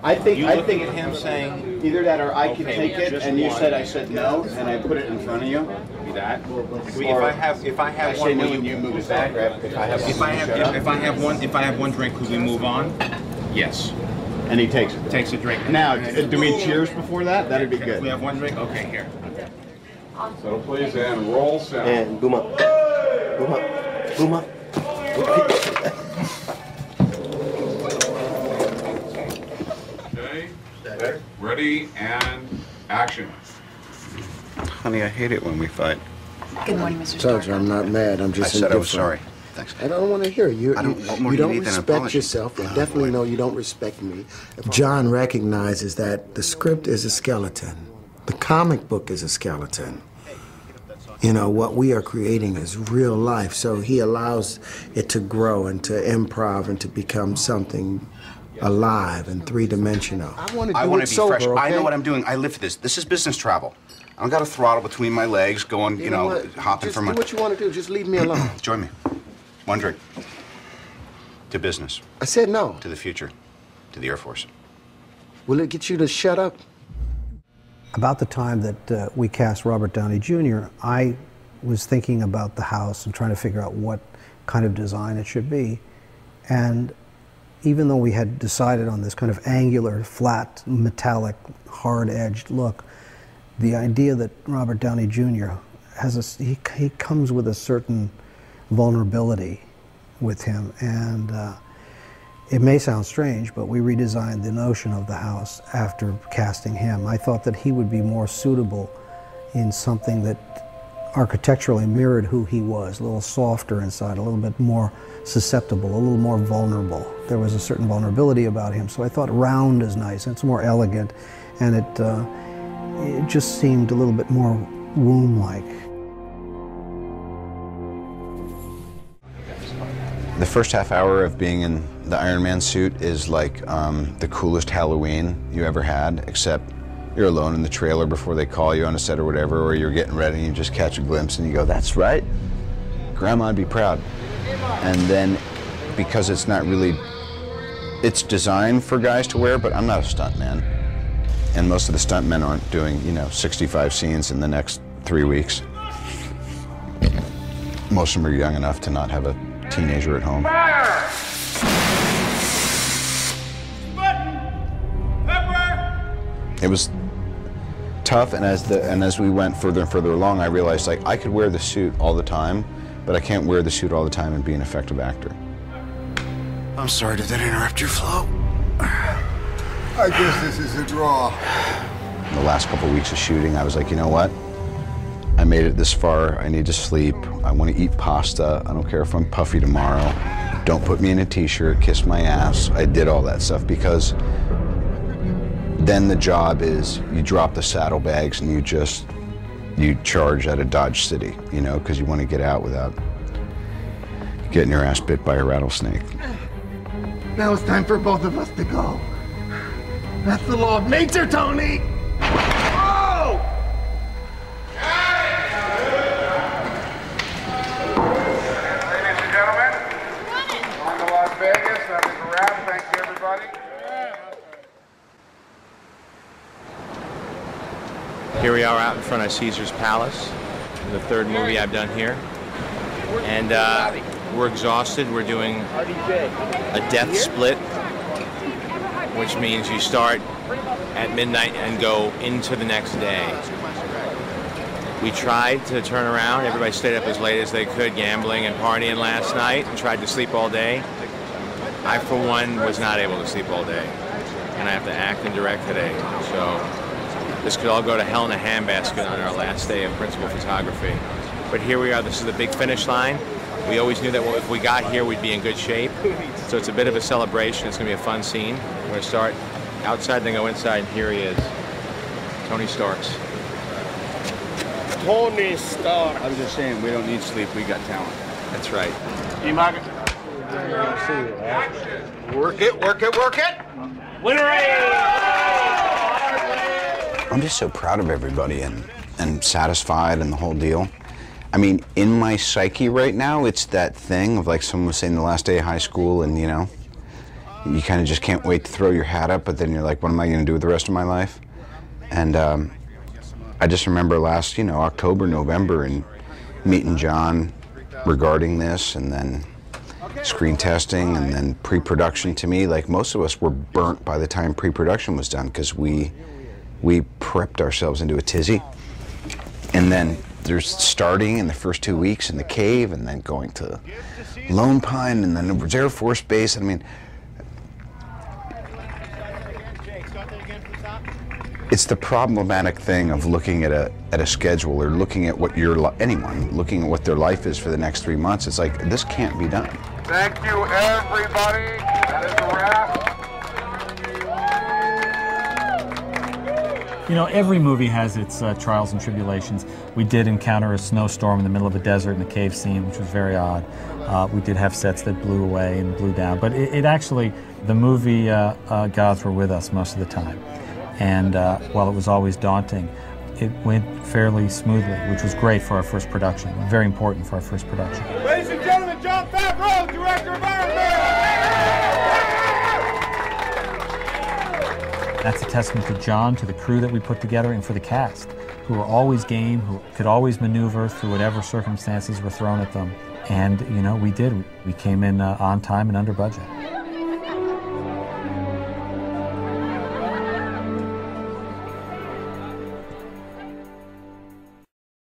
I think looking at him saying either that or I could okay, take it, just and you one. said I said no, and I put it in front of you. that. Or If I have I one, say no will and you you move it back. If I have one drink, could we move on? Yes. And he takes it. Takes a drink. Now, do we cheers before that? That'd be good. We have one drink. Okay, here. So please, and roll sound. And boom up. Boom up. Boom up. Okay. Ready and action. Honey, I hate it when we fight. Good morning, Mr. Told Stark. you I'm not mad. I'm just I said I was indifferent. sorry. Thanks. I don't want to hear you. I don't- what more You do you don't need than an respect apology? yourself, and Oh, definitely boy. know you don't respect me. John recognizes that the script is a skeleton. The comic book is a skeleton. You know, what we are creating is real life, so he allows it to grow and to improv and to become something alive and three-dimensional. I want to be fresh. I know what I'm doing. I live for this. This is business travel. I don't got a throttle between my legs going, you know, hopping just from do my... what you want to do. Just leave me alone. Join me. One drink. To business. I said no. To the future. To the Air Force. Will it get you to shut up? About the time that we cast Robert Downey Jr., I was thinking about the house and trying to figure out what kind of design it should be. And even though we had decided on this kind of angular, flat, metallic, hard-edged look, the idea that Robert Downey Jr. has he comes with a certain vulnerability with him, and it may sound strange, but we redesigned the notion of the house after casting him. I thought that he would be more suitable in something that architecturally mirrored who he was, a little softer inside, a little bit more susceptible, a little more vulnerable. There was a certain vulnerability about him, so I thought round is nice, and it's more elegant, and it just seemed a little bit more womb-like. The first half hour of being in the Ironman suit is like the coolest Halloween you ever had, except you're alone in the trailer before they call you on a set or whatever, or you're getting ready and you just catch a glimpse and you go, that's right, Grandma'd be proud. And then, because it's not really, it's designed for guys to wear, but I'm not a stuntman. And most of the stuntmen aren't doing, 65 scenes in the next 3 weeks. Most of them are young enough to not have a teenager at home. It was tough, and as we went further and further along, I realized I could wear the suit all the time, but I can't wear the suit all the time and be an effective actor. I'm sorry, did that interrupt your flow? I guess this is a draw. The last couple of weeks of shooting, I was like, you know what? I made it this far. I need to sleep. I want to eat pasta. I don't care if I'm puffy tomorrow. Don't put me in a t-shirt, kiss my ass. I did all that stuff because then the job is you drop the saddlebags and you charge out of Dodge City, because you want to get out without getting your ass bit by a rattlesnake. Now it's time for both of us to go. That's the law of nature, Tony! Oh! Ladies and gentlemen, on to Las Vegas. That was a wrap. Thank you, everybody. Here we are out in front of Caesar's Palace, the third movie I've done here. And we're exhausted. We're doing a death split, which means you start at midnight and go into the next day. We tried to turn around. Everybody stayed up as late as they could, gambling and partying last night, and tried to sleep all day. I, for one, was not able to sleep all day, and I have to act and direct today. So this could all go to hell in a handbasket on our last day of principal photography. But here we are. This is the big finish line. We always knew that if we got here, we'd be in good shape. So it's a bit of a celebration. It's going to be a fun scene. We're going to start outside, then go inside, and here he is, Tony Starks. Tony Stark. I was just saying, we don't need sleep, we got talent. That's right. Work it, work it, work it! I'm just so proud of everybody and satisfied and the whole deal. I mean, in my psyche right now, it's that thing of like someone was saying the last day of high school and, you kind of just can't wait to throw your hat up, but then you're like, what am I going to do with the rest of my life? And I just remember last, October, November, and meeting John regarding this, and then screen testing, and then pre-production. To me, like, most of us were burnt by the time pre-production was done, because we prepped ourselves into a tizzy. And then there's starting in the first 2 weeks in the cave, and then going to Lone Pine, and then it was Air Force Base. I mean, it's the problematic thing of looking at a schedule, or looking at what anyone looking at what their life is for the next 3 months. It's like, this can't be done. Thank you, everybody. That is a wrap. You know, every movie has its trials and tribulations. We did encounter a snowstorm in the middle of a desert in the cave scene, which was very odd. We did have sets that blew away and blew down, but it actually, the movie gods were with us most of the time. And while it was always daunting, it went fairly smoothly, which was great for our first production, very important for our first production. Ladies and gentlemen, Jon Favreau, director of Ironman. That's a testament to John, to the crew that we put together, and for the cast, who were always game, who could always maneuver through whatever circumstances were thrown at them. And, we did. We came in on time and under budget.